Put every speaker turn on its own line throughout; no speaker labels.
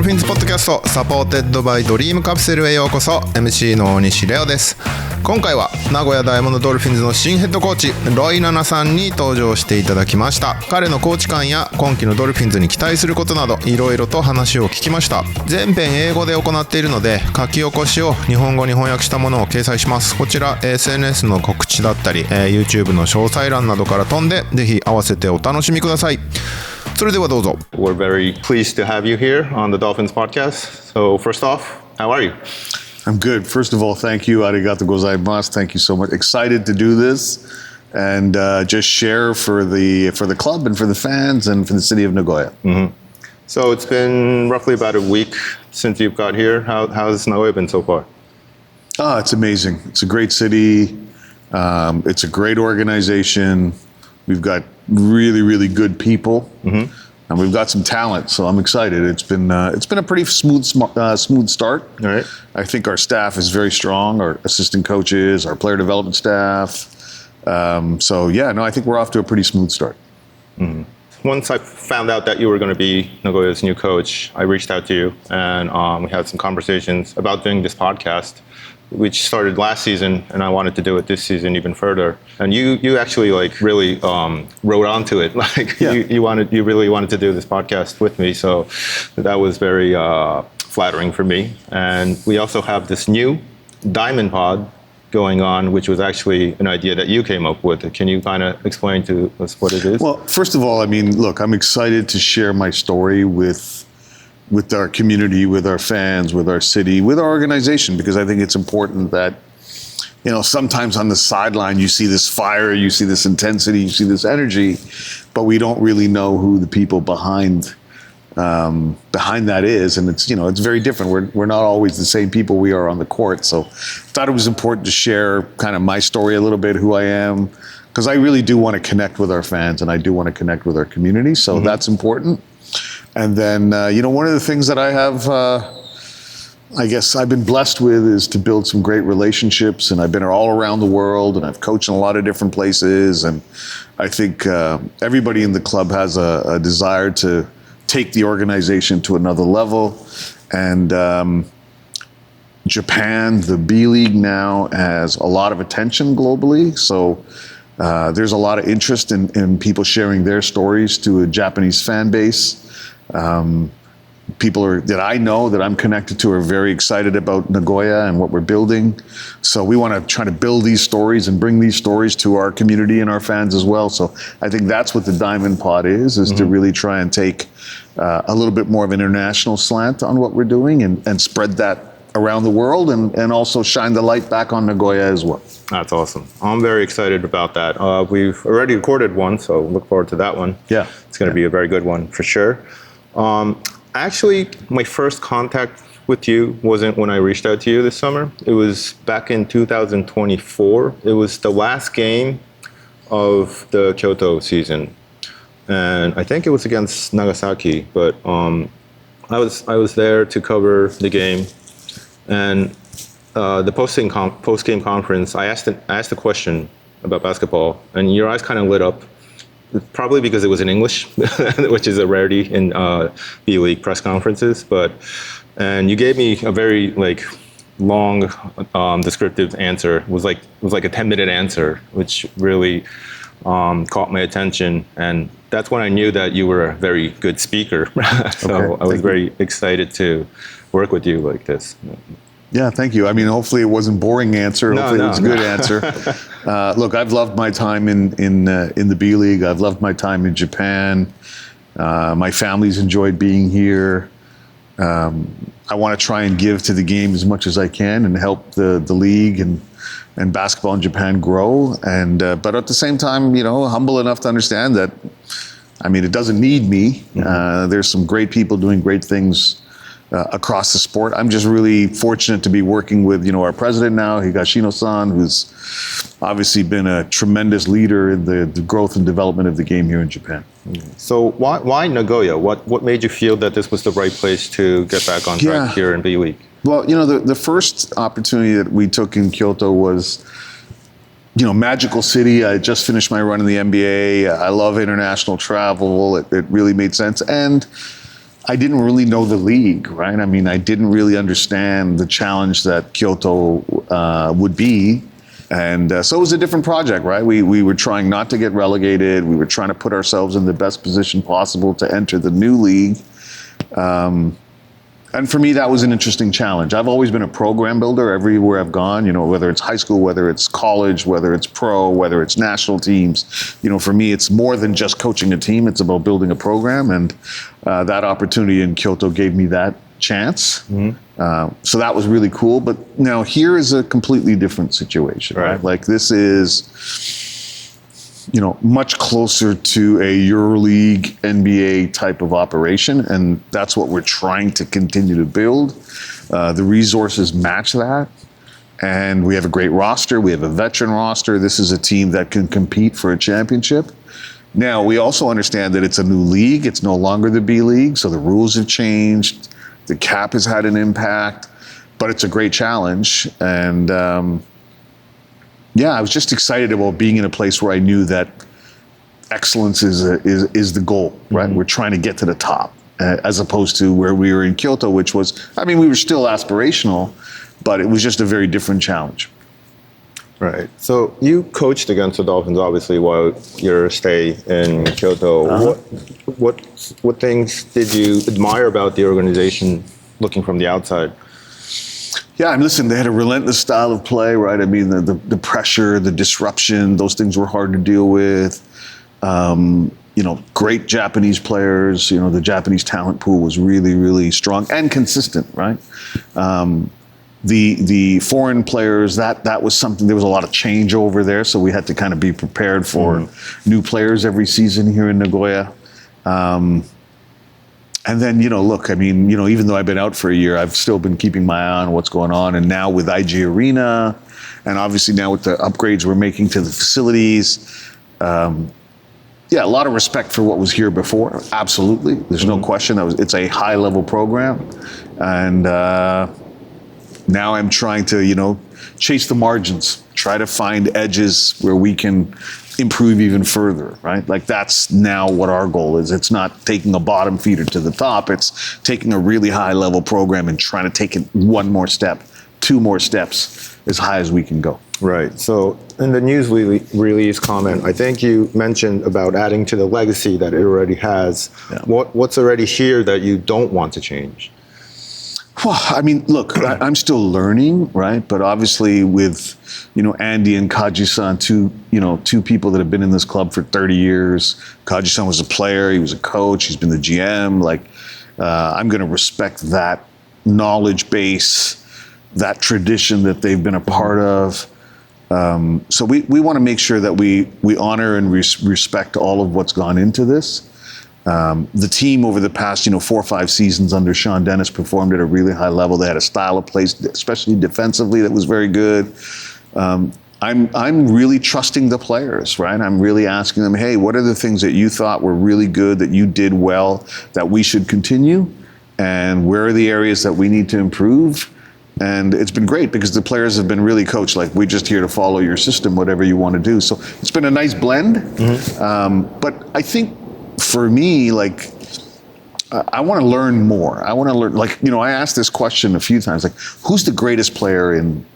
ドルフィンズポッドキャストサポーテッドバイドリームカプセルへようこそ。 MC の大西レオです。今回は名古屋ダイヤモンドドルフィンズの新ヘッドコーチロイナナさんに登場していただきました。彼のコーチ感や今季のドルフィンズに期待することなどいろいろと話を聞きました。全編英語で行っているので書き起こしを日本語に翻訳したものを掲載します。こちら SNS の告知だったり、YouTube の詳細欄などから飛んでぜひ合わせてお楽しみください。それではどうぞ。
We're very pleased to have you here on the Dolphins Podcast. So first off, how are you?
I'm good. First of all, thank you. Arigato gozaimasu. Thank you so much. Excited to do this and just share for the club and for the fans and for the city of Nagoya.
Mm-hmm. So it's been roughly about a week since you've got here. How's Nagoya been so far?
It's amazing. It's a great city. It's a great organization. We've got really, really good people, and we've got some talent. So I'm excited. It's been a pretty smooth start.
All right.
I think our staff is very strong. Our assistant coaches, our player development staff. I think we're off to a pretty smooth start.
Mm-hmm. Once I found out that you were going to be Nagoya's new coach, I reached out to you, and we had some conversations about doing this podcast, which started last season, and I wanted to do it this season even further. And you actually really wrote onto it. You really wanted to do this podcast with me, so that was very flattering for me. And we also have this new Diamond Pod going on, which was actually an idea that you came up with. Can you kind of explain to us what it is?
Well, first of all, I'm excited to share my story with our community, with our fans, with our city, with our organization, because I think it's important that, sometimes on the sideline you see this fire, you see this intensity, you see this energy, but we don't really know who the people behind that is, and it's very different. We're not always the same people we are on the court, so I thought it was important to share kind of my story a little bit, who I am, because I really do want to connect with our fans and I do want to connect with our community, so that's important. And then, one of the things that I have, I guess I've been blessed with is to build some great relationships, and I've been all around the world, and I've coached in a lot of different places, and I think everybody in the club has a desire to take the organization to another level. And Japan, the B League now has a lot of attention globally, so there's a lot of interest in people sharing their stories to a Japanese fan base. People that I know, that I'm connected to, are very excited about Nagoya and what we're building. So we want to try to build these stories and bring these stories to our community and our fans as well. So I think that's what the Diamond Pod is to really try and take a little bit more of an international slant on what we're doing and spread that around the world and also shine the light back on Nagoya as well.
That's awesome. I'm very excited about that. We've already recorded one, so look forward to that one.
Yeah.
It's going to be a very good one for sure. Actually, my first contact with you wasn't when I reached out to you this summer. It was back in 2024. It was the last game of the Kyoto season, and I think it was against Nagasaki. But I was there to cover the game, and the post-game conference, I asked a question about basketball, and your eyes kind of lit up. Probably because it was in English, which is a rarity in B League press conferences. And you gave me a very long, descriptive answer. It was like a 10-minute answer, which really caught my attention. And that's when I knew that you were a very good speaker. So I was very excited to work with you like this.
Yeah, thank you. Hopefully it wasn't a boring answer. Hopefully it was a good answer. Look, I've loved my time in the B League. I've loved my time in Japan. My family's enjoyed being here. I want to try and give to the game as much as I can and help the league and basketball in Japan grow. But at the same time, humble enough to understand that, it doesn't need me. There's some great people doing great things across the sport. I'm just really fortunate to be working with, our president now, Higashino-san, who's obviously been a tremendous leader in the growth and development of the game here in Japan.
So why Nagoya? What made you feel that this was the right place to get back on track here in B League?
Well, the first opportunity that we took in Kyoto was, magical city. I just finished my run in the NBA. I love international travel. It really made sense. And I didn't really know the league, right? I mean, I didn't really understand the challenge that Kyoto would be. And so it was a different project, right? We were trying not to get relegated. We were trying to put ourselves in the best position possible to enter the new league. And for me, that was an interesting challenge. I've always been a program builder everywhere I've gone, you know, whether it's high school, whether it's college, whether it's pro, whether it's national teams. You know, for me, it's more than just coaching a team. It's about building a program. And that opportunity in Kyoto gave me that chance. So that was really cool. But now here is a completely different situation, right? Like this is, you know, much closer to a EuroLeague, NBA type of operation, and that's what we're trying to continue to build. The resources match that, and we have a great roster. We have a veteran roster. This is a team that can compete for a championship. Now, we also understand that it's a new league. It's no longer the B League, so the rules have changed. The cap has had an impact, but it's a great challenge, and yeah, I was just excited about being in a place where I knew that excellence is the goal, right? We're trying to get to the top, as opposed to where we were in Kyoto, which was, I mean, we were still aspirational, but it was just a very different challenge.
Right. So you coached against the Dolphins, obviously, while your stay in Kyoto. What things did you admire about the organization, looking from the outside?
Yeah, I mean, listen, they had a relentless style of play, right? I mean, the pressure, the disruption, those things were hard to deal with. You know, great Japanese players. You know, the Japanese talent pool was really, really strong and consistent, right? The foreign players, that was something, there was a lot of change over there, so we had to kind of be prepared for new players every season here in Nagoya. And then, you know, look, I mean, you know, even though I've been out for a year, I've still been keeping my eye on what's going on. And now with IG Arena, and obviously now with the upgrades we're making to the facilities, yeah, a lot of respect for what was here before. Absolutely. There's no question. It's a high level program. And now I'm trying to, you know, chase the margins, try to find edges where we can improve even further, right? Like that's now what our goal is. It's not taking a bottom feeder to the top. It's taking a really high level program and trying to take it one more step, two more steps as high as we can go.
Right. So in the news release comment, I think you mentioned about adding to the legacy that it already has. Yeah. What's already here that you don't want to change?
Well, I mean, look, I'm still learning, right? But obviously with, you know, Andy and Kaji-san, two people that have been in this club for 30 years. Kaji-san was a player, he was a coach, he's been the GM. Like, I'm going to respect that knowledge base, that tradition that they've been a part of. So we want to make sure that we honor and respect all of what's gone into this. The team over the past, 4 or 5 seasons under Sean Dennis performed at a really high level. They had a style of play, especially defensively, that was very good. I'm really trusting the players, right? I'm really asking them, hey, what are the things that you thought were really good, that you did well, that we should continue? And where are the areas that we need to improve? And it's been great because the players have been really coached, like, we're just here to follow your system, whatever you want to do. So it's been a nice blend. Mm-hmm. But I think for me, like, I want to learn more. I want to learn, like, I asked this question a few times, like, who's the greatest player in,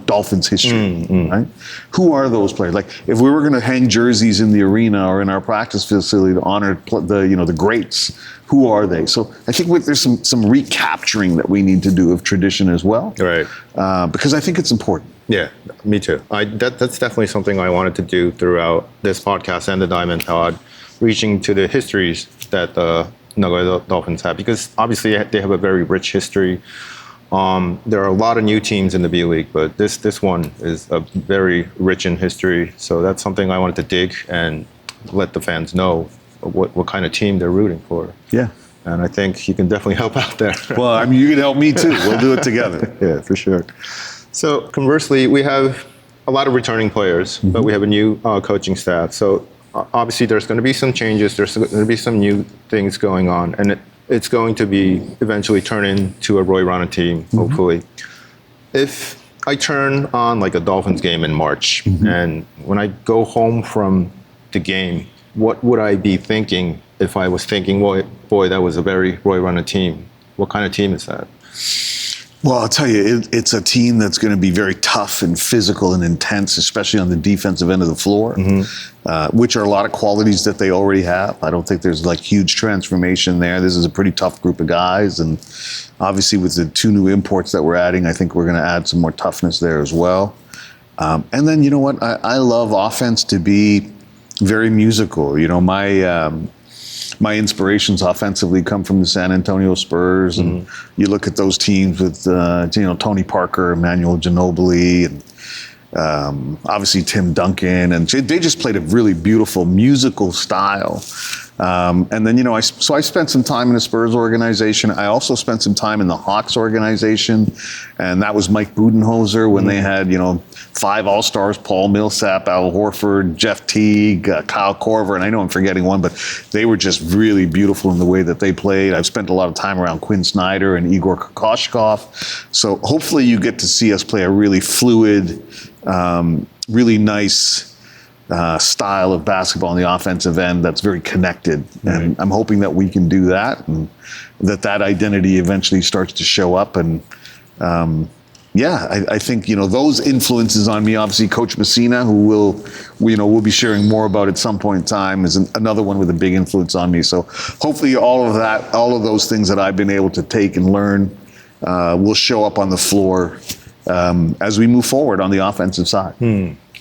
Dolphins history, right? Who are those players? Like, if we were going to hang jerseys in the arena or in our practice facility to honor the greats, who are they? So I think there's some recapturing that we need to do of tradition as well,
right?
Because I think it's important.
Yeah, me too. That's definitely something I wanted to do throughout this podcast and the Diamond Pod, reaching to the histories that the Nagoya Dolphins have, because obviously they have a very rich history. There are a lot of new teams in the B League, but this one is very rich in history. So that's something I wanted to dig and let the fans know what kind of team they're rooting for.
Yeah.
And I think you can definitely help out there.
Well, I mean, you can help me too. We'll do it together.
Yeah, for sure. So conversely, we have a lot of returning players, but we have a new coaching staff. So obviously there's going to be some changes. There's going to be some new things going on. And it's going to be eventually turn into a Roy Rana team, hopefully. If I turn on like a Dolphins game in March, and when I go home from the game, what would I be thinking if I was thinking, boy, that was a very Roy Runner team. What kind of team is that?
Well, I'll tell you, it's a team that's going to be very tough and physical and intense, especially on the defensive end of the floor, which are a lot of qualities that they already have. I don't think there's like huge transformation there. This is a pretty tough group of guys. And obviously with the 2 new imports that we're adding, I think we're going to add some more toughness there as well. And then, you know what? I love offense to be very musical. You know, my inspirations offensively come from the San Antonio Spurs, and you look at those teams with Tony Parker, Emmanuel Ginobili, and obviously Tim Duncan, and they just played a really beautiful musical style. And then, I spent some time in the Spurs organization. I also spent some time in the Hawks organization, and that was Mike Budenholzer when they had, 5 All-Stars, Paul Millsap, Al Horford, Jeff Teague, Kyle Korver, and I know I'm forgetting one, but they were just really beautiful in the way that they played. I've spent a lot of time around Quinn Snyder and Igor Kokoshkov. So hopefully you get to see us play a really fluid, really nice style of basketball on the offensive end that's very connected. And I'm hoping that we can do that, and that identity eventually starts to show up. And I think, those influences on me, obviously Coach Messina, who we'll be sharing more about at some point in time, is another one with a big influence on me. So hopefully all of those things that I've been able to take and learn will show up on the floor as we move forward on the offensive side.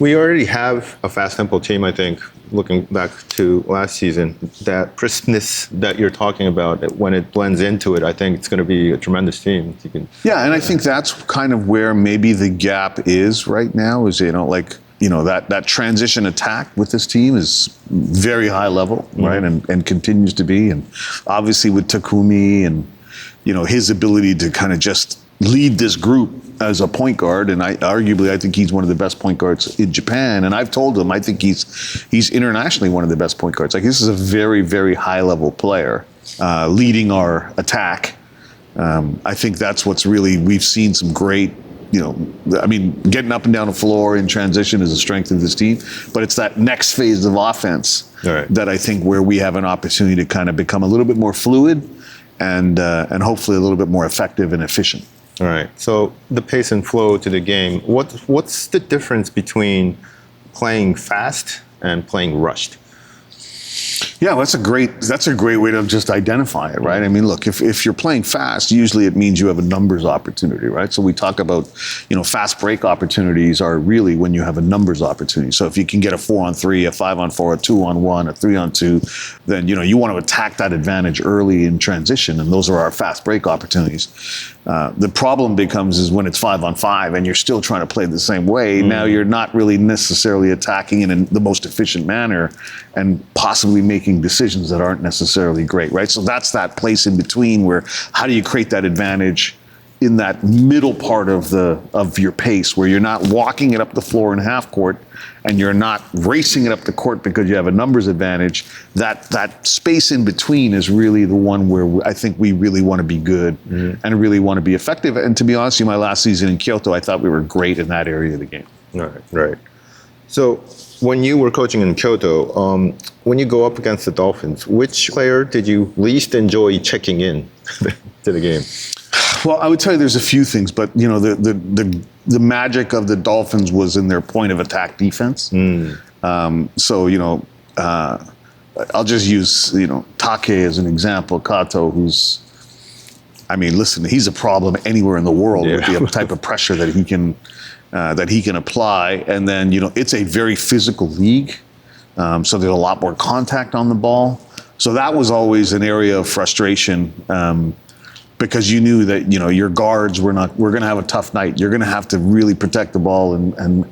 We already have a fast tempo team, I think, looking back to last season. That crispness that you're talking about, when it blends into it, I think it's going to be a tremendous team.
Yeah, and I think that's kind of where maybe the gap is right now, is, that transition attack with this team is very high level, right, and continues to be. And obviously with Takumi and, his ability to kind of just lead this group as a point guard, and I think he's one of the best point guards in Japan. And I've told him I think he's internationally one of the best point guards. Like, this is a very, very high level player leading our attack. I think that's what's really, we've seen some great, getting up and down the floor in transition is a strength of this team. But it's that next phase of offense that I think where we have an opportunity to kind of become a little bit more fluid and hopefully a little bit more effective and efficient.
All right. So the pace and flow to the game. What's the difference between playing fast and playing rushed?
Yeah, that's a great way to just identify it, right? I mean, look, if you're playing fast, usually it means you have a numbers opportunity, right? So we talk about, fast break opportunities are really when you have a numbers opportunity. So if you can get a 4-on-3, a 5-on-4, a 2-on-1, a 3-on-2, then, you want to attack that advantage early in transition, and those are our fast break opportunities. The problem becomes is when it's 5-on-5 and you're still trying to play the same way. Now you're not really necessarily attacking in the most efficient manner and possibly making decisions that aren't necessarily great, right? So that's that place in between where how do you create that advantage in that middle part of your pace, where you're not walking it up the floor in half court and you're not racing it up the court because you have a numbers advantage. That space in between is really the one where I think we really want to be good and really want to be effective. And to be honest with you, my last season in Kyoto, I thought we were great in that area of the game.
Right. So when you were coaching in Kyoto, when you go up against the Dolphins, which player did you least enjoy checking in to the game?
Well, I would tell you there's a few things, but the magic of the Dolphins was in their point of attack defense. So I'll just use Take as an example. Kato, he's a problem anywhere in the world with the type of pressure that he can apply. And then it's a very physical league, so there's a lot more contact on the ball. So that was always an area of frustration. Because you knew that your guards we're going to have a tough night. You're going to have to really protect the ball and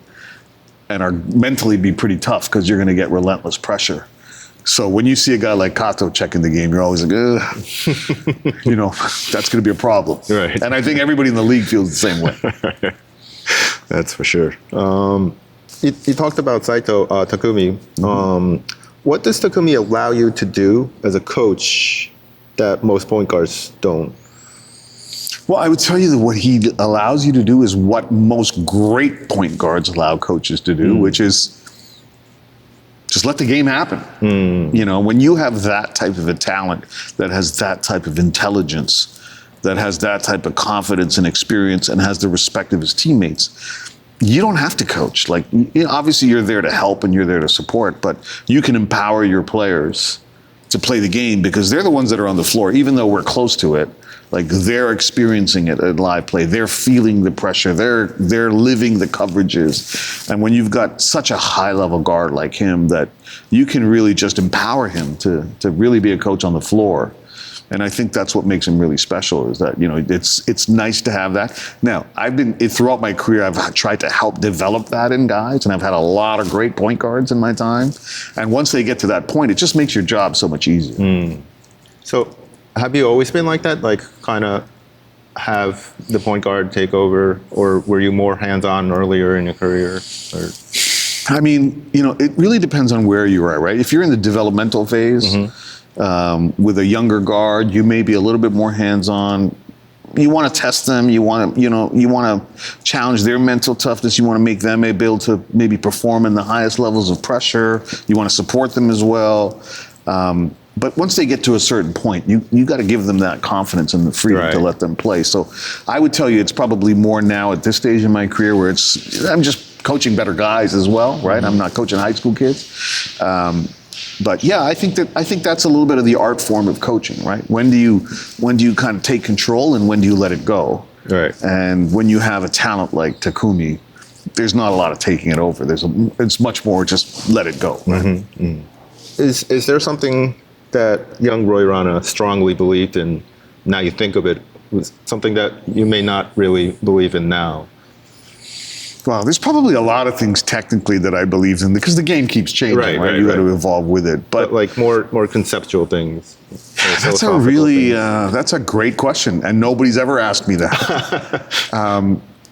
are mentally be pretty tough because you're going to get relentless pressure. So when you see a guy like Kato checking the game, you're always like, that's going to be a problem.
Right.
And I think everybody in the league feels the same way.
That's for sure. You talked about Saito Takumi. What does Takumi allow you to do as a coach that most point guards don't?
Well, I would tell you that what he allows you to do is what most great point guards allow coaches to do, which is just let the game happen. You know, when you have that type of a talent, that has that type of intelligence, that has that type of confidence and experience, and has the respect of his teammates, you don't have to coach. Like, you know, obviously you're there to help and you're there to support, but you can empower your players to play the game because they're the ones that are on the floor, even though we're close to it. Like, they're experiencing it at live play. They're feeling the pressure. They're living the coverages. And when you've got such a high level guard like him, that you can really just empower him to really be a coach on the floor. And I think that's what makes him really special, is that, you know, it's nice to have that. Now, throughout my career, I've tried to help develop that in guys, and I've had a lot of great point guards in my time. And once they get to that point, it just makes your job so much easier.
So have you always been like that? Like, kind of have the point guard take over, or were you more hands-on earlier in your career? Or?
I mean, you know, it really depends on where you are, right? If you're in the developmental phase, with a younger guard, you may be a little bit more hands-on. You want to test them. You want to challenge their mental toughness. You want to make them able to maybe perform in the highest levels of pressure. You want to support them as well. But once they get to a certain point, you got to give them that confidence and the freedom to let them play. So I would tell you it's probably more now at this stage in my career where I'm just coaching better guys as well, right? I'm not coaching high school kids. But yeah, I think that's a little bit of the art form of coaching, right? When do you kind of take control, and when do you let it go?
Right.
And when you have a talent like Takumi, there's not a lot of taking it over. It's much more just let it go. Right?
Is there something that young Roy Rana strongly believed in? Now you think of it, was something that you may not really believe in now?
Well, there's probably a lot of things technically that I believe in, because the game keeps changing, right? You got to evolve with it. But
like more conceptual things.
That's a really that's a great question, and nobody's ever asked me that.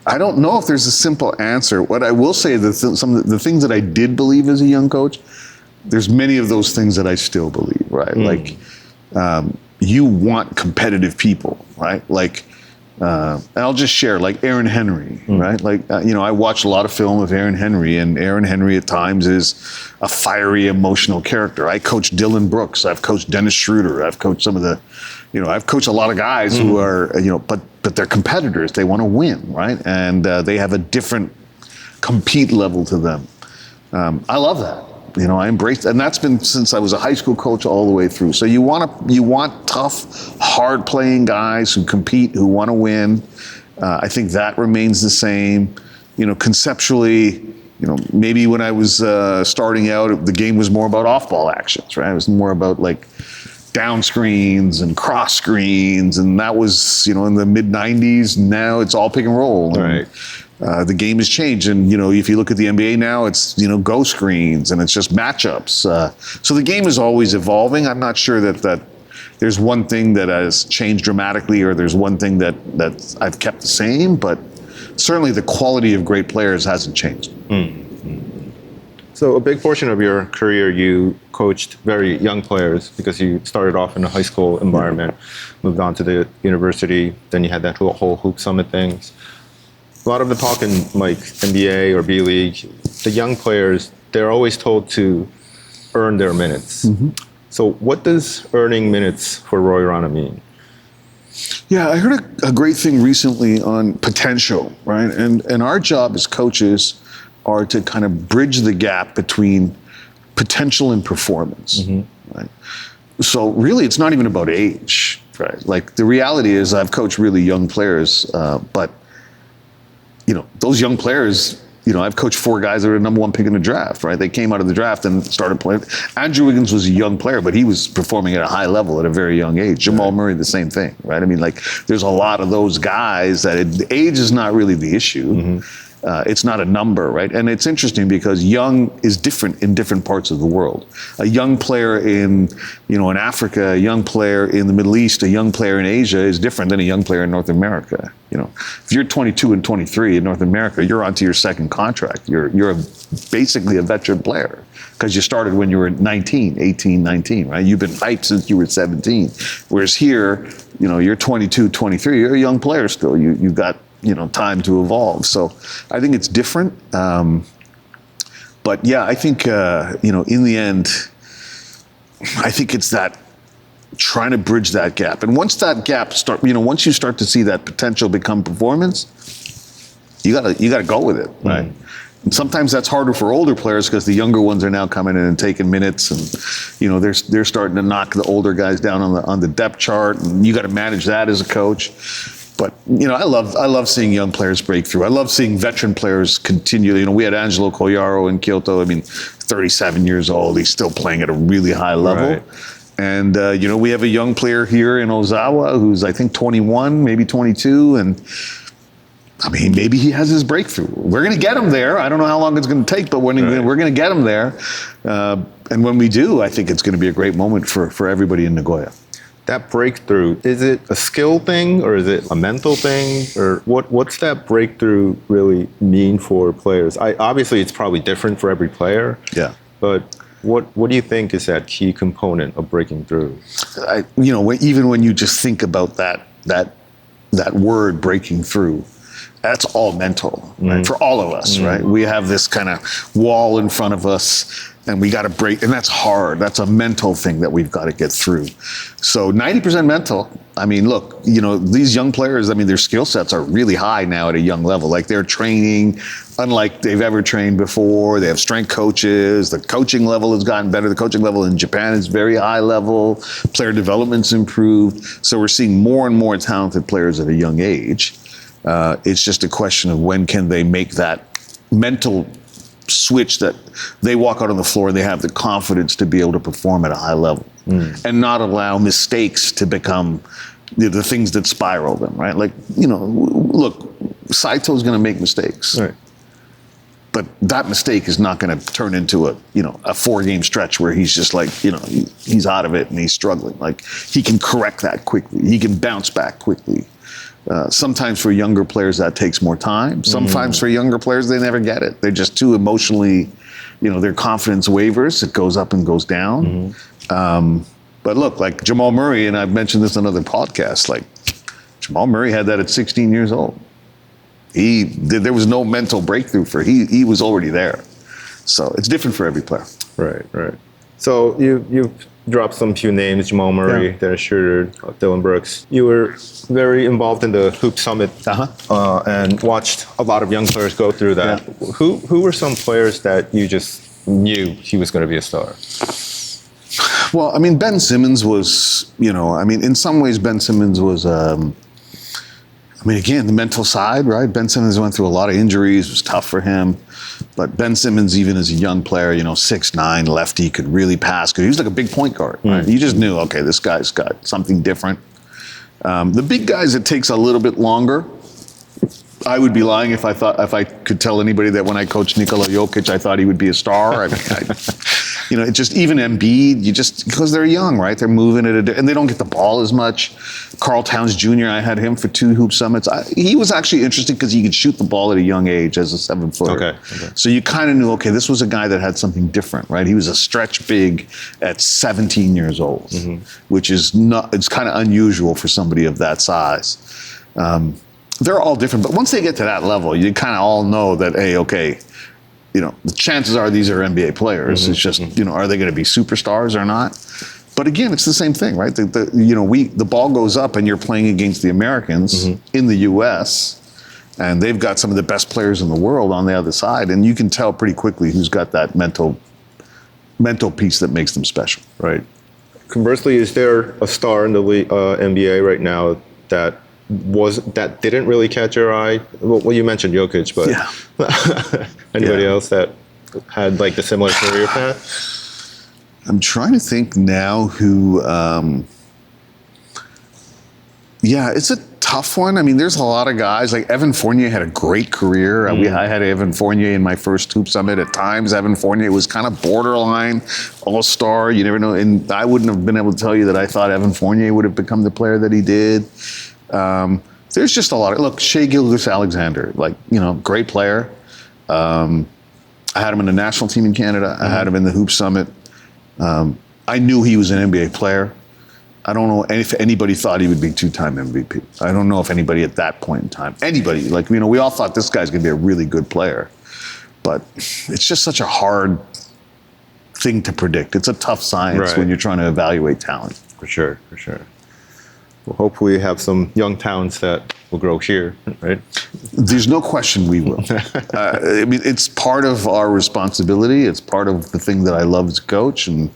I don't know if there's a simple answer. What I will say is that some of the things that I did believe as a young coach, there's many of those things that I still believe, right? Like, you want competitive people, right? Like, and I'll just share, like Aaron Henry, right? Like, you know, I watched a lot of film of Aaron Henry, and Aaron Henry at times is a fiery, emotional character. I coached Dylan Brooks. I've coached Dennis Schroeder. I've coached some of the, you know, I've coached a lot of guys who are, you know, but they're competitors. They want to win, right? And they have a different compete level to them. I love that. You know, I embraced, and that's been since I was a high school coach all the way through. So you want tough, hard-playing guys who compete, who want to win. I think that remains the same. You know, conceptually, you know, maybe when I was starting out, the game was more about off-ball actions, right? It was more about like down screens and cross screens, and that was, you know, in the mid '90s. Now it's all pick and roll.
Right.
The game has changed, and you know, if you look at the NBA now, it's, you know, go screens and it's just matchups. So the game is always evolving. I'm not sure that there's one thing that has changed dramatically, or there's one thing that I've kept the same. But certainly, the quality of great players hasn't changed.
So a big portion of your career, you coached very young players, because you started off in a high school environment, moved on to the university, then you had that whole Hoop Summit things. A lot of the talk in like NBA or B League, the young players, they're always told to earn their minutes. So what does earning minutes for Roy Rana mean?
Yeah, I heard a great thing recently on potential, right? And our job as coaches are to kind of bridge the gap between potential and performance, right? So really, it's not even about age, right? Like, the reality is I've coached really young players, but you know, those young players, you know, I've coached 4 guys that were number 1 pick in the draft, right? They came out of the draft and started playing. Andrew Wiggins was a young player, but he was performing at a high level at a very young age. Jamal Murray, the same thing, right? I mean, like, there's a lot of those guys that age is not really the issue. It's not a number, right? And it's interesting because young is different in different parts of the world. A young player in Africa, a young player in the Middle East, a young player in Asia is different than a young player in North America. You know, if you're 22 and 23 in North America, you're onto your second contract. You're basically a veteran player because you started when you were 19, 18, 19, right? You've been hyped since you were 17. Whereas here, you know, you're 22, 23, you're a young player still. You've got, you know, time to evolve. So I think it's different. But But yeah, I think, in the end, I think it's that trying to bridge that gap. And once that gap once you start to see that potential become performance, you gotta go with it, right? And sometimes that's harder for older players because the younger ones are now coming in and taking minutes, and they're starting to knock the older guys down on the depth chart, and you got to manage that as a coach. But I love seeing young players break through. I love seeing veteran players continue. We had Angelo Cogliaro in Kyoto. 37 years old. He's still playing at a really high level.
Right.
And we have a young player here in Ozawa who's I think 21, maybe 22, and maybe he has his breakthrough. We're going to get him there. I don't know how long it's going to take, but we're going to get him there. And when we do, I think it's going to be a great moment for everybody in Nagoya.
That breakthrough, is it a skill thing or is it a mental thing? Or what's that breakthrough really mean for players? Obviously, it's probably different for every player.
Yeah.
But what do you think is that key component of breaking through?
Even when you just think about that word breaking through, that's all mental, right? For all of us, right? We have this kind of wall in front of us, and we got to break, and that's hard. That's a mental thing that we've got to get through. So 90% mental. Look, these young players, their skill sets are really high now at a young level. Like they're training unlike they've ever trained before. They have strength coaches. The coaching level has gotten better. The coaching level in Japan is very high level. Player development's improved. So we're seeing more and more talented players at a young age. It's just a question of when can they make that mental switch that they walk out on the floor and they have the confidence to be able to perform at a high level and not allow mistakes to become the things that spiral them, right? Like, look, Saito's going to make mistakes.
Right.
But that mistake is not going to turn into a 4-game stretch where he's just like, he's out of it and he's struggling. Like he can correct that quickly. He can bounce back quickly. Sometimes for younger players that takes more time. Sometimes for younger players, they never get it. They're just too emotionally, their confidence wavers. It goes up and goes down. But look, like Jamal Murray, and I've mentioned this on other podcasts, like Jamal Murray had that at 16 years old. There was no mental breakthrough he was already there. So it's different for every player.
Right. So you've dropped some few names, Jamal Murray, Dennis Schroeder, Dylan Brooks. You were very involved in the Hoop Summit and watched a lot of young players go through that. Yeah. Who were some players that you just knew he was going to be a star?
Well, Ben Simmons was, in some ways Ben Simmons was, again, the mental side, right? Ben Simmons went through a lot of injuries. It was tough for him. But Ben Simmons, even as a young player, 6'9", lefty, could really pass. He was like a big point guard, right? You just knew, okay, this guy's got something different. The big guys, it takes a little bit longer. I would be lying if I could tell anybody that when I coached Nikola Jokic, I thought he would be a star. It just even Embiid, because they're young, right? They're moving and they don't get the ball as much. Karl Towns Jr., I had him for 2 Hoop Summits. He was actually interesting because he could shoot the ball at a young age as a 7-footer.
Okay.
So you kind of knew, okay, this was a guy that had something different, right? He was a stretch big at 17 years old, which is it's kind of unusual for somebody of that size. They're all different, but once they get to that level, you kind of all know that, hey, okay, the chances are these are NBA players. It's just, are they going to be superstars or not? But again, it's the same thing, right? The ball goes up and you're playing against the Americans in the U.S., and they've got some of the best players in the world on the other side, and you can tell pretty quickly who's got that mental piece that makes them special.
Right. Conversely, is there a star in the NBA right now that didn't really catch your eye? Well, you mentioned Jokic, but anybody else that had like the similar career path?
I'm trying to think now who. It's a tough one. There's a lot of guys. Like Evan Fournier had a great career. I had Evan Fournier in my first Hoop Summit. At times, Evan Fournier was kind of borderline all-star. You never know. And I wouldn't have been able to tell you that I thought Evan Fournier would have become the player that he did. There's just a lot of, look, Shai Gilgeous-Alexander, great player. I had him in the national team in Canada. I had him in the Hoop Summit. I knew he was an NBA player. I don't know if anybody thought he would be 2-time MVP. I don't know if anybody at that point in time, we all thought this guy's going to be a really good player. but it's just such a hard thing to predict. It's a tough science when you're trying to evaluate talent.
For sure. Well, hopefully you have some young talents that will grow here, right?
There's no question we will. I mean, it's part of our responsibility. It's part of the thing that I love as a coach. And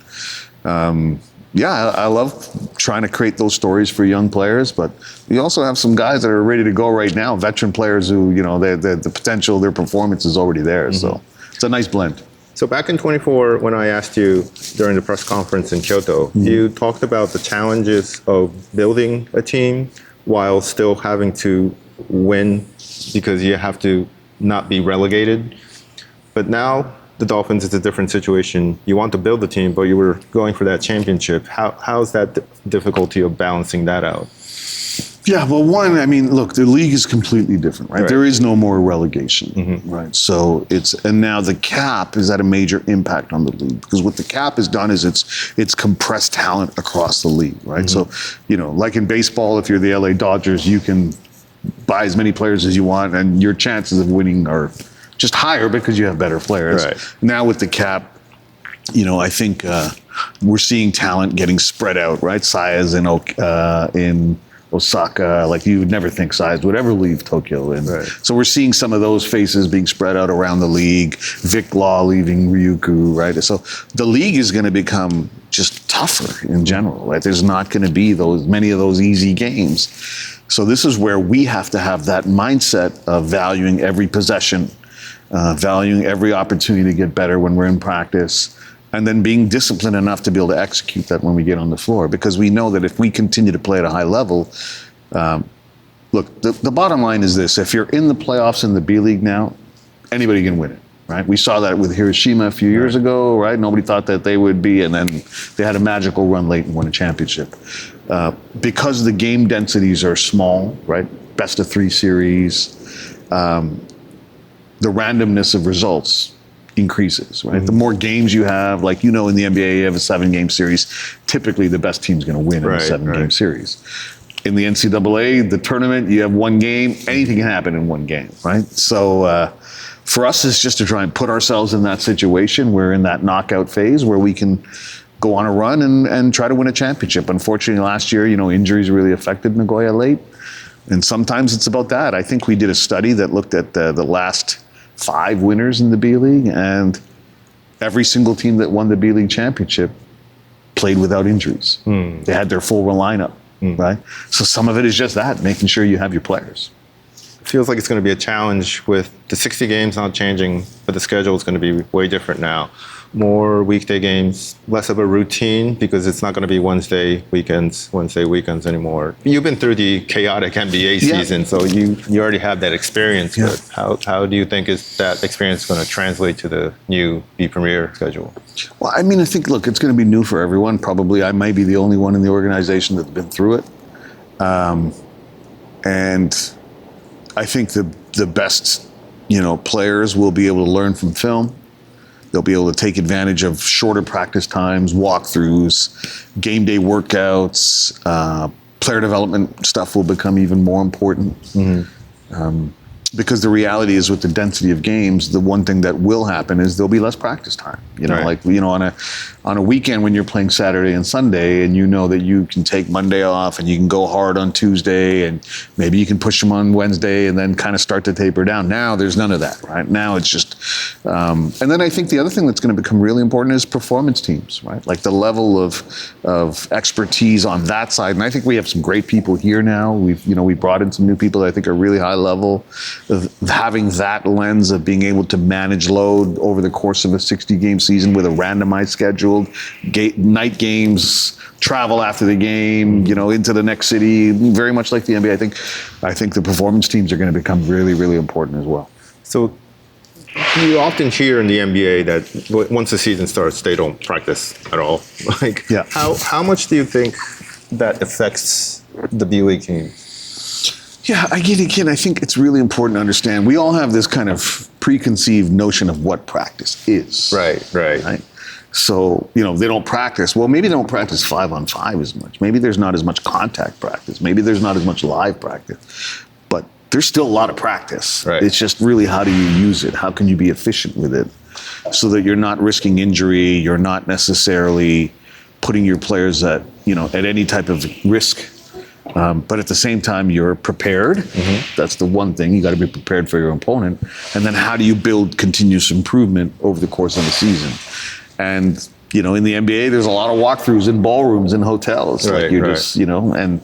I love trying to create those stories for young players. But we also have some guys that are ready to go right now, veteran players who, the potential, their performance is already there. So it's a nice blend.
So back in 24, when I asked you during the press conference in Kyoto, you talked about the challenges of building a team while still having to win because you have to not be relegated. But now the Dolphins is a different situation. You want to build the team, but you were going for that championship. How's that difficulty of balancing that out?
Yeah, well, one, I mean, look, the league is completely different, right? There is no more relegation, right? So and now the cap is at a major impact on the league because what the cap has done is it's compressed talent across the league, right? So, like in baseball, if you're the LA Dodgers, you can buy as many players as you want and your chances of winning are just higher because you have better players.
Right.
Now with the cap, I think we're seeing talent getting spread out, right? Saez in Osaka, like you would never think Saez would ever leave Tokyo. And so we're seeing some of those faces being spread out around the league. Vic Law leaving Ryukyu, right? So the league is going to become just tougher in general, right? There's not going to be many of those easy games. So this is where we have to have that mindset of valuing every possession, valuing every opportunity to get better when we're in practice, and then being disciplined enough to be able to execute that when we get on the floor. Because we know that if we continue to play at a high level, look, the bottom line is this. If you're in the playoffs in the B-League now, anybody can win it, right? We saw that with Hiroshima a few years ago, right? Nobody thought that they would be, and then they had a magical run late and won a championship. Because the game densities are small, right? Best of 3 series, the randomness of results increases, right? The more games you have, like in the NBA, you have a 7-game series. Typically, the best team's going to win in a 7-game series. In the NCAA, the tournament, you have 1 game. Anything can happen in 1 game, right? So for us, it's just to try and put ourselves in that situation. We're in that knockout phase where we can go on a run and try to win a championship. Unfortunately, last year, injuries really affected Nagoya late. And sometimes it's about that. I think we did a study that looked at the last 5 winners in the B-League, and every single team that won the B-League championship played without injuries. They had their full lineup, right? So some of it is just that, making sure you have your players.
It feels like it's going to be a challenge with the 60 games not changing, but the schedule is going to be way different now. More weekday games, less of a routine because it's not going to be Wednesday weekends anymore. You've been through the chaotic NBA season, so you already have that experience. Yeah. But how do you think is that experience going to translate to the new B Premier schedule?
Well, I mean, I think, look, it's going to be new for everyone. Probably I might be the only one in the organization that's been through it. And I think the best, players will be able to learn from film. They'll be able to take advantage of shorter practice times, walkthroughs, game day workouts. Player development stuff will become even more important. Because the reality is with the density of games, the one thing that will happen is there'll be less practice time. On a weekend when you're playing Saturday and Sunday and that you can take Monday off and you can go hard on Tuesday and maybe you can push them on Wednesday and then kind of start to taper down. Now there's none of that, right? Now it's just, and then I think the other thing that's going to become really important is performance teams, right? Like the level of expertise on that side. And I think we have some great people here now. We brought in some new people that I think are really high level. Having that lens of being able to manage load over the course of a 60-game season with a randomized scheduled night games, travel after the game, into the next city, very much like the NBA. I think the performance teams are going to become really, really important as well.
So you often hear in the NBA that once the season starts, they don't practice at all. How much do you think that affects the B-League team?
Yeah, again, I think it's really important to understand. We all have this kind of preconceived notion of what practice is.
Right.
So, they don't practice. Well, maybe they don't practice 5-on-5 as much. Maybe there's not as much contact practice. Maybe there's not as much live practice. But there's still a lot of practice.
Right.
It's just really how do you use it? How can you be efficient with it so that you're not risking injury, you're not necessarily putting your players at any type of risk. But at the same time, you're prepared. That's the one thing. You got to be prepared for your opponent. And then how do you build continuous improvement over the course of the season? And, in the NBA, there's a lot of walkthroughs in ballrooms and hotels.
Right,
just, and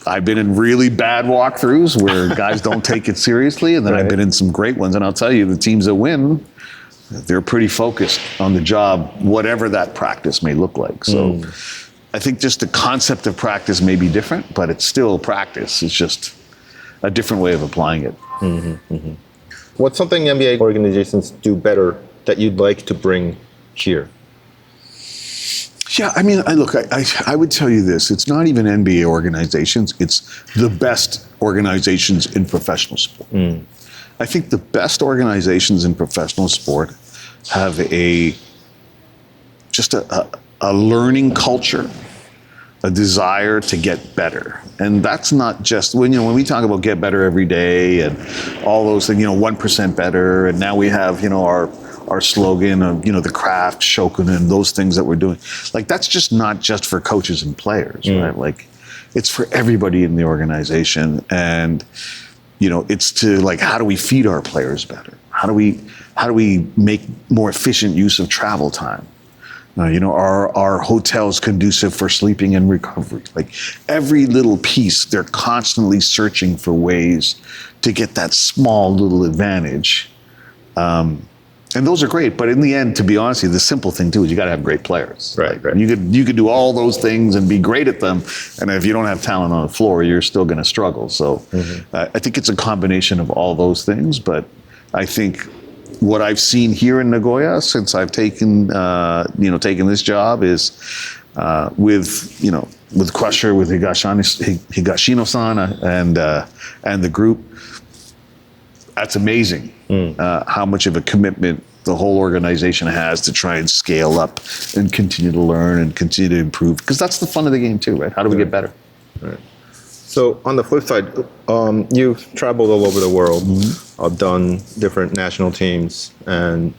I've been in really bad walkthroughs where guys don't take it seriously. And then I've been in some great ones. And I'll tell you, the teams that win, they're pretty focused on the job, whatever that practice may look like. So I think just the concept of practice may be different, but it's still practice. It's just a different way of applying it.
What's something NBA organizations do better that you'd like to bring here?
Yeah, I mean, I would tell you this. It's not even NBA organizations. It's the best organizations in professional sport. I think the best organizations in professional sport have a learning culture, a desire to get better. And that's not just when we talk about get better every day and all those things, 1% better. And now we have, our slogan of, the craft, shokunin, those things that we're doing. Like, that's just not just for coaches and players, right? Like, it's for everybody in the organization. And, it's to how do we feed our players better? How do we make more efficient use of travel time? Are hotels conducive for sleeping and recovery? Like, every little piece, they're constantly searching for ways to get that small little advantage. And those are great, but in the end, to be honest with you, the simple thing too is you got to have great players.
Right.
You could do all those things and be great at them, and if you don't have talent on the floor, you're still going to struggle. So I think it's a combination of all those things. But I think what I've seen here in Nagoya since I've taken this job is with Crusher, with Higashino-san and the group. That's amazing how much of a commitment the whole organization has to try and scale up and continue to learn and continue to improve. Because that's the fun of the game too, right? How do we get better?
Right. So on the flip side, you've traveled all over the world, done different national teams, and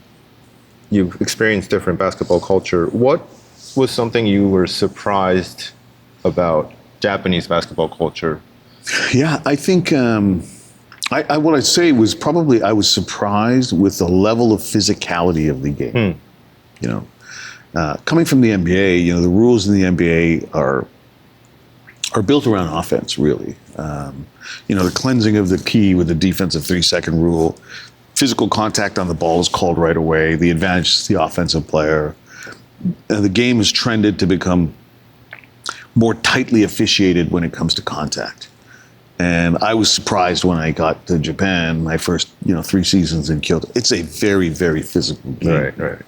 you've experienced different basketball culture. What was something you were surprised about Japanese basketball culture?
Yeah, I think what I'd say was probably I was surprised with the level of physicality of the game. Coming from the NBA, the rules in the NBA are built around offense, really. The cleansing of the key with the defensive 3-second rule. Physical contact on the ball is called right away. The advantage is the offensive player. The game has trended to become more tightly officiated when it comes to contact. And I was surprised when I got to Japan, my first 3 seasons in Kyoto. It's a very, very physical game.
Right.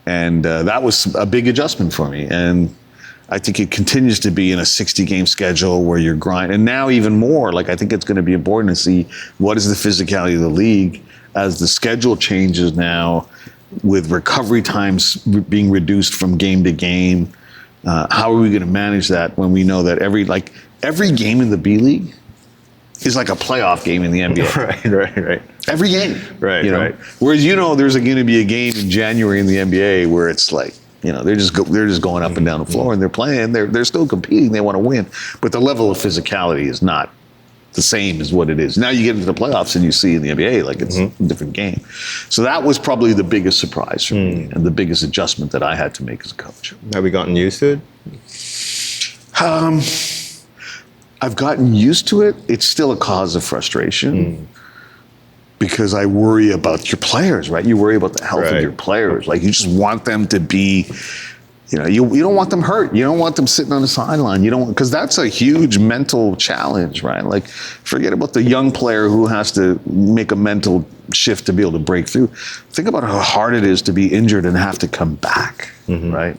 And that was a big adjustment for me. And I think it continues to be in a 60-game schedule where you're grinding. And now even more, I think it's going to be important to see what is the physicality of the league as the schedule changes now with recovery times being reduced from game to game. How are we going to manage that when we know that every game in the B League is like a playoff game in the NBA.
Right.
Every game.
Right.
Whereas there's going to be a game in January in the NBA where it's they're just going up and down the floor and they're playing. They're still competing. They want to win, but the level of physicality is not the same as what it is now. You get into the playoffs and you see in the NBA it's a different game. So that was probably the biggest surprise for me and the biggest adjustment that I had to make as a coach.
Have you gotten used to
it? I've gotten used to it. It's still a cause of frustration because I worry about your players, right? You worry about the health of your players. You just want them to be, you don't want them hurt. You don't want them sitting on the sideline. Because that's a huge mental challenge, right? Forget about the young player who has to make a mental shift to be able to break through. Think about how hard it is to be injured and have to come back, right?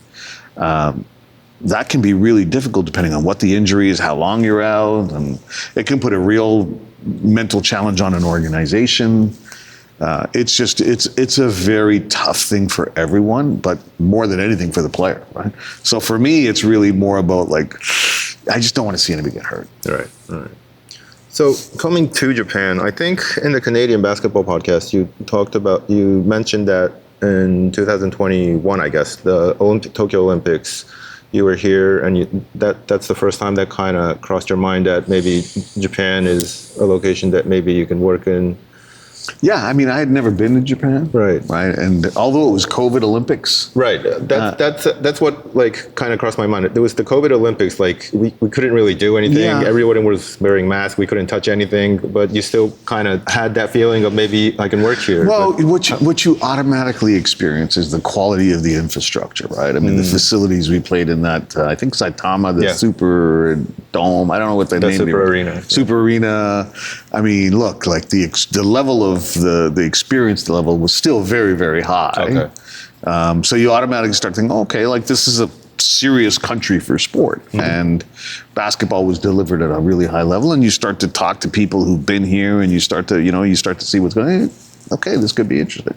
That can be really difficult depending on what the injury is, how long you're out, and it can put a real mental challenge on an organization. It's a very tough thing for everyone, but more than anything for the player, right? So for me, it's really more about I just don't want to see anybody get hurt.
Right. So coming to Japan, I think in the Canadian basketball podcast, you mentioned that in 2021, I guess, the Tokyo Olympics, you were here, and that's the first time that kind of crossed your mind that maybe Japan is a location that maybe you can work in.
Yeah, I mean, I had never been to Japan.
Right.
And although it was COVID Olympics.
Right. That's what like kind of crossed my mind. There was the COVID Olympics, like we couldn't really do anything.
Yeah.
Everyone was wearing masks. We couldn't touch anything, but you still kind of had that feeling of maybe I can work here.
Well, what you automatically experience is the quality of the infrastructure, right? I mean, the facilities we played in that, I think Saitama, the Super Dome, I don't know what the name
Super
is.
Arena.
Super Arena. I mean, look, like the level of the experience level was still very, very high.
Okay.
So you automatically start thinking, okay, like this is a serious country for sport. And basketball was delivered at a really high level. And you start to talk to people who've been here, and you start to see what's going on. Okay, this could be interesting.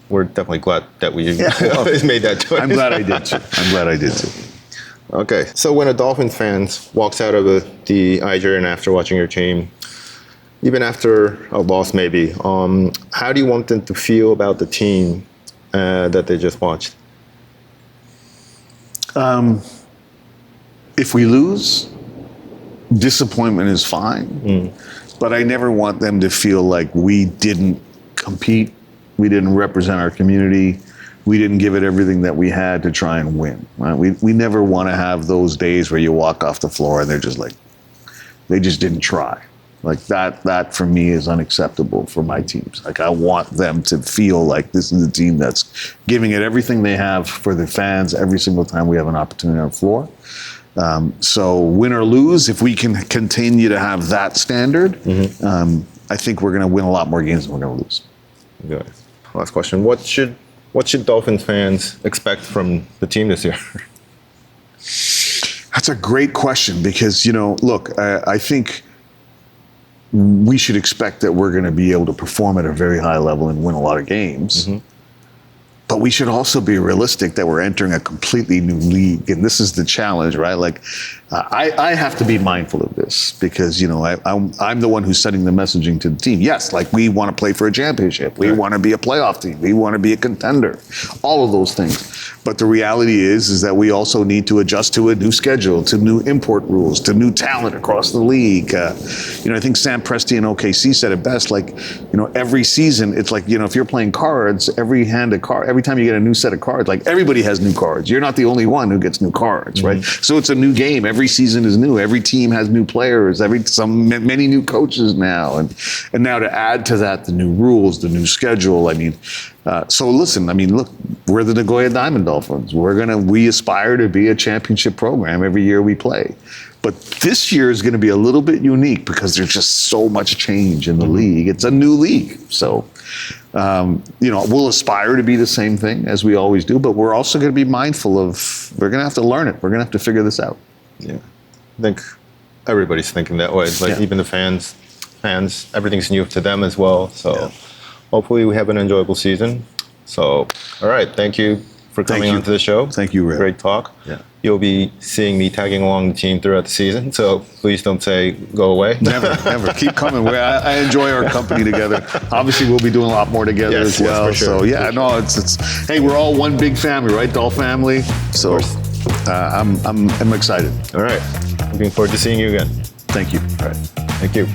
We're definitely glad that we made that choice.
I'm glad I did too.
Okay, so when a Dolphins fan walks out of the Iger after watching your team, even after a loss maybe, how do you want them to feel about the team that they just watched?
If we lose, disappointment is fine. But I never want them to feel like we didn't compete, we didn't represent our community, we didn't give it everything that we had to try and win. Right? We never want to have those days where you walk off the floor and they're just like, they just didn't try. Like that for me is unacceptable for my teams. Like I want them to feel like this is a team that's giving it everything they have for their fans every single time we have an opportunity on the floor. So win or lose, if we can continue to have that standard, I think we're going to win a lot more games than we're going to lose.
Good. Last question. What should Dolphins fans expect from the team this year?
That's a great question because, look, I think we should expect that we're going to be able to perform at a very high level and win a lot of games. But we should also be realistic that we're entering a completely new league. And this is the challenge, right? Like, I have to be mindful of this because, I'm the one who's setting the messaging to the team. Yes, like we want to play for a championship. We want to be a playoff team. We want to be a contender. All of those things. But the reality is that we also need to adjust to a new schedule, to new import rules, to new talent across the league. I think Sam Presti in OKC said it best. Like, every season, it's like, if you're playing cards, every time you get a new set of cards, like everybody has new cards. You're not the only one who gets new cards, right? So it's a new game. Every season is new. Every team has new players. Many new coaches now, and now to add to that the new rules, the new schedule. So listen. Look, we're the Nagoya Diamond Dolphins. We aspire to be a championship program every year we play. But this year is going to be a little bit unique because there's just so much change in the league. It's a new league. So, we'll aspire to be the same thing as we always do, but we're also going to be mindful of, we're going to have to learn it. We're going to have to figure this out.
Yeah. I think everybody's thinking that way. Like even the fans, everything's new to them as well. So hopefully we have an enjoyable season. So, all right. Thank you for coming onto the show.
Thank you, Ray.
Great talk.
Yeah.
You'll be seeing me tagging along the team throughout the season, so please don't say go away.
Never. Keep coming. I enjoy our company together. Obviously, we'll be doing a lot more together as well.
For sure.
So it's hey, we're all one big family, right? Dolph family. So I'm excited.
All right. Looking forward to seeing you again.
Thank you.
All right. Thank you.